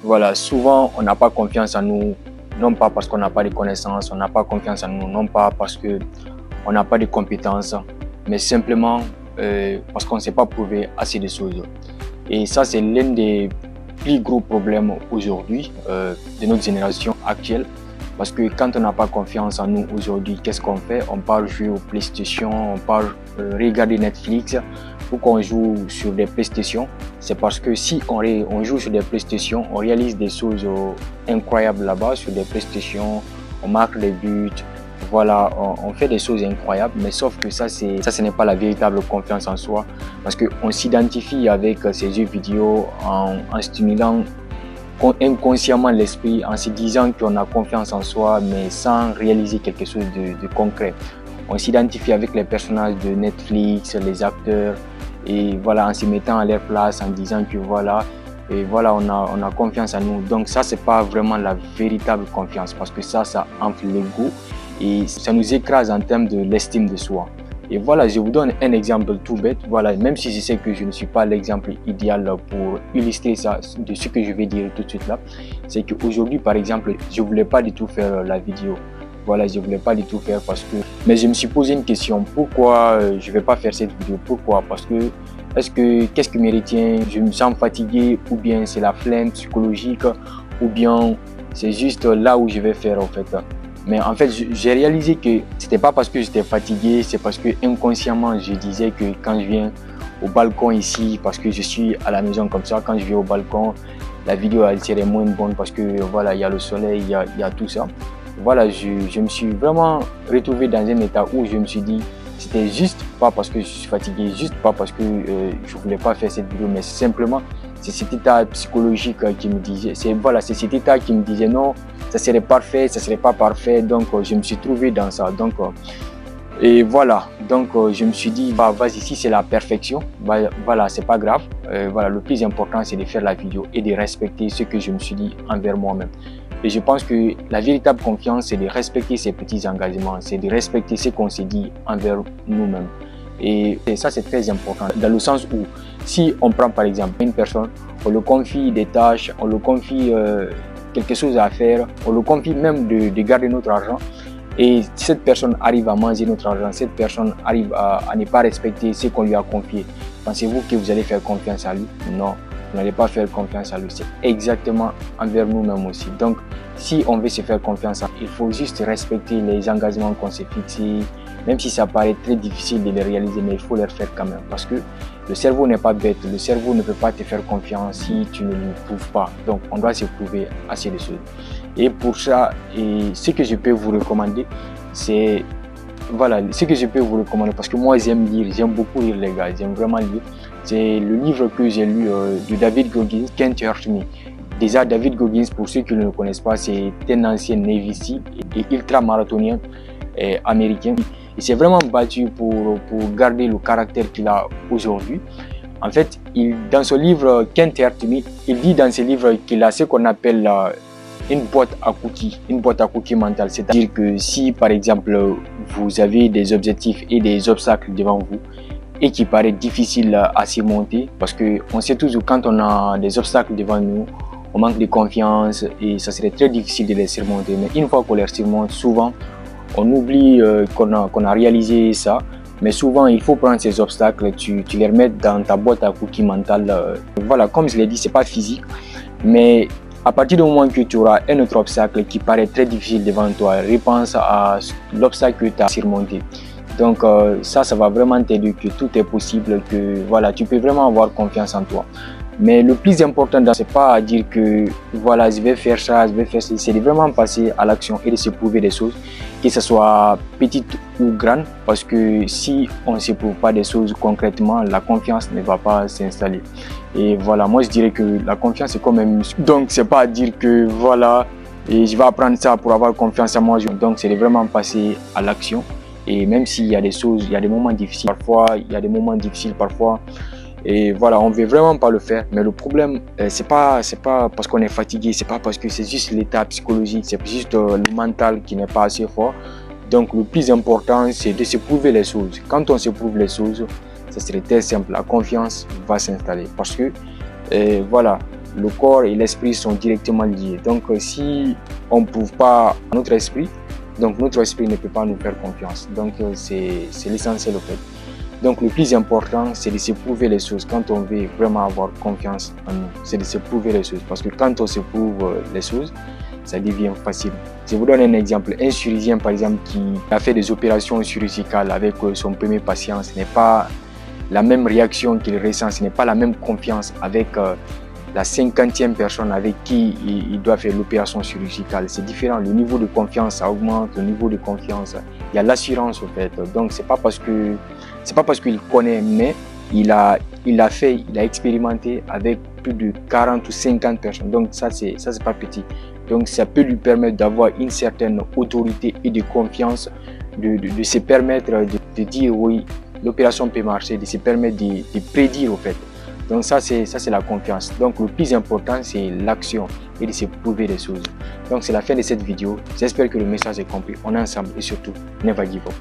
Voilà, souvent on n'a pas confiance en nous, non pas parce qu'on n'a pas de connaissances, on n'a pas confiance en nous, non pas parce qu'on n'a pas de compétences, mais simplement parce qu'on ne s'est pas prouvé assez de choses. Et ça, c'est l'un des plus gros problèmes aujourd'hui de notre génération actuelle. Parce que quand on n'a pas confiance en nous aujourd'hui, qu'est-ce qu'on fait? On part jouer au PlayStation, on part regarder Netflix. Pourquoi on joue sur des PlayStation? C'est parce que si on joue sur des PlayStation, on réalise des choses incroyables là-bas sur des PlayStation, on marque des buts, voilà, on fait des choses incroyables, mais sauf que ça, ce n'est pas la véritable confiance en soi, parce qu'on s'identifie avec ces jeux vidéo en stimulant inconsciemment l'esprit, en se disant qu'on a confiance en soi, mais sans réaliser quelque chose de concret. On s'identifie avec les personnages de Netflix, les acteurs, et voilà, en se mettant à leur place, en disant que voilà, et voilà, on a confiance en nous. Donc ça, c'est pas vraiment la véritable confiance, parce que ça enfle l'ego et ça nous écrase en termes de l'estime de soi. Et voilà, je vous donne un exemple tout bête. Voilà, même si je sais que je ne suis pas l'exemple idéal pour illustrer ça, de ce que je vais dire tout de suite là, c'est qu'aujourd'hui, par exemple, je voulais pas du tout faire la vidéo. Voilà, je voulais pas du tout faire parce que... Mais je me suis posé une question, pourquoi je vais pas faire cette vidéo? Pourquoi? Parce que, qu'est-ce qui me retient? Je me sens fatigué, ou bien c'est la flemme psychologique, ou bien c'est juste là où je vais faire en fait. Mais en fait, j'ai réalisé que c'était pas parce que j'étais fatigué, c'est parce que inconsciemment, je disais que quand je viens au balcon ici, parce que je suis à la maison comme ça, quand je viens au balcon, la vidéo elle serait moins bonne parce que voilà, il y a le soleil, il y a tout ça. Voilà, je me suis vraiment retrouvé dans un état où je me suis dit, c'était juste pas parce que je suis fatigué, juste pas parce que je voulais pas faire cette vidéo, mais simplement c'est cet état psychologique qui me disait, c'est cet état qui me disait non, ça serait parfait, ça serait pas parfait, donc je me suis trouvé dans ça. Donc et voilà, donc je me suis dit bah vas-y, si c'est la perfection, bah, voilà, c'est pas grave. Voilà, le plus important c'est de faire la vidéo et de respecter ce que je me suis dit envers moi-même. Et je pense que la véritable confiance, c'est de respecter ses petits engagements, c'est de respecter ce qu'on s'est dit envers nous-mêmes. Et ça, c'est très important, dans le sens où, si on prend par exemple une personne, on le confie des tâches, on le confie quelque chose à faire, on le confie même de garder notre argent, et cette personne arrive à manger notre argent, cette personne arrive à ne pas respecter ce qu'on lui a confié. Pensez-vous que vous allez faire confiance à lui? Non. Vous n'allez pas faire confiance à lui. C'est exactement envers nous-mêmes aussi. Donc, si on veut se faire confiance, il faut juste respecter les engagements qu'on s'est fixés, même si ça paraît très difficile de les réaliser, mais il faut les faire quand même. Parce que le cerveau n'est pas bête, le cerveau ne peut pas te faire confiance si tu ne lui prouves pas. Donc, on doit se prouver assez de choses. Et pour ça, ce que je peux vous recommander, c'est... Voilà, ce que je peux vous recommander, parce que moi j'aime lire, j'aime beaucoup lire les gars, j'aime vraiment lire. C'est le livre que j'ai lu de David Goggins, Can't Hurt Me. Déjà, David Goggins, pour ceux qui ne le connaissent pas, c'est un ancien Navy SEAL et ultra-marathonien américain. Il s'est vraiment battu pour garder le caractère qu'il a aujourd'hui. En fait, dans ce livre Can't Hurt Me, il dit dans ce livre qu'il a ce qu'on appelle une boîte à cookies mentale. C'est-à-dire que si, par exemple, vous avez des objectifs et des obstacles devant vous, et qui paraît difficile à surmonter, parce qu'on sait toujours quand on a des obstacles devant nous, on manque de confiance et ça serait très difficile de les surmonter. Mais une fois qu'on les surmonte, souvent on oublie qu'on a réalisé ça. Mais souvent il faut prendre ces obstacles, tu les remets dans ta boîte à cookies mentale. Voilà, comme je l'ai dit, c'est pas physique, mais à partir du moment que tu auras un autre obstacle qui paraît très difficile devant toi, repense à l'obstacle que tu as surmonté. Donc ça va vraiment t'aider, que tout est possible, que voilà, tu peux vraiment avoir confiance en toi. Mais le plus important, c'est pas à dire que voilà, je vais faire ça, c'est de vraiment passer à l'action et de se prouver des choses, que ce soit petite ou grande, parce que si on ne se prouve pas des choses concrètement, la confiance ne va pas s'installer. Et voilà, moi je dirais que la confiance est comme un muscle. Donc c'est pas à dire que voilà, et je vais apprendre ça pour avoir confiance en moi. Donc c'est de vraiment passer à l'action. Et même s'il y a des choses, il y a des moments difficiles parfois, et voilà, on ne veut vraiment pas le faire. Mais le problème, c'est pas parce qu'on est fatigué, c'est pas parce que c'est juste l'état psychologique, c'est juste le mental qui n'est pas assez fort. Donc le plus important, c'est de se prouver les choses. Quand on se prouve les choses, ça serait très simple, la confiance va s'installer. Parce que voilà, le corps et l'esprit sont directement liés. Donc, si on ne prouve pas notre esprit, donc notre esprit ne peut pas nous faire confiance. Donc, c'est l'essentiel au fait. Donc, le plus important, c'est de se prouver les choses. Quand on veut vraiment avoir confiance en nous, c'est de se prouver les choses. Parce que quand on se prouve les choses, ça devient facile. Je vous donne un exemple. Un chirurgien, par exemple, qui a fait des opérations chirurgicales avec son premier patient, ce n'est pas la même réaction qu'il ressent, ce n'est pas la même confiance avec la 50e personne avec qui il doit faire l'opération chirurgicale. C'est différent, le niveau de confiance ça augmente, le niveau de confiance, il y a l'assurance au fait. Donc c'est pas parce qu'il connaît, mais il a expérimenté avec plus de 40 ou 50 personnes. Donc ça c'est pas petit. Donc ça peut lui permettre d'avoir une certaine autorité et de confiance, de se permettre de dire oui, l'opération peut marcher, de se permettre de prédire au fait. Donc ça c'est la confiance. Donc le plus important c'est l'action et de se prouver des choses. Donc c'est la fin de cette vidéo. J'espère que le message est compris. On est ensemble et surtout, never give up.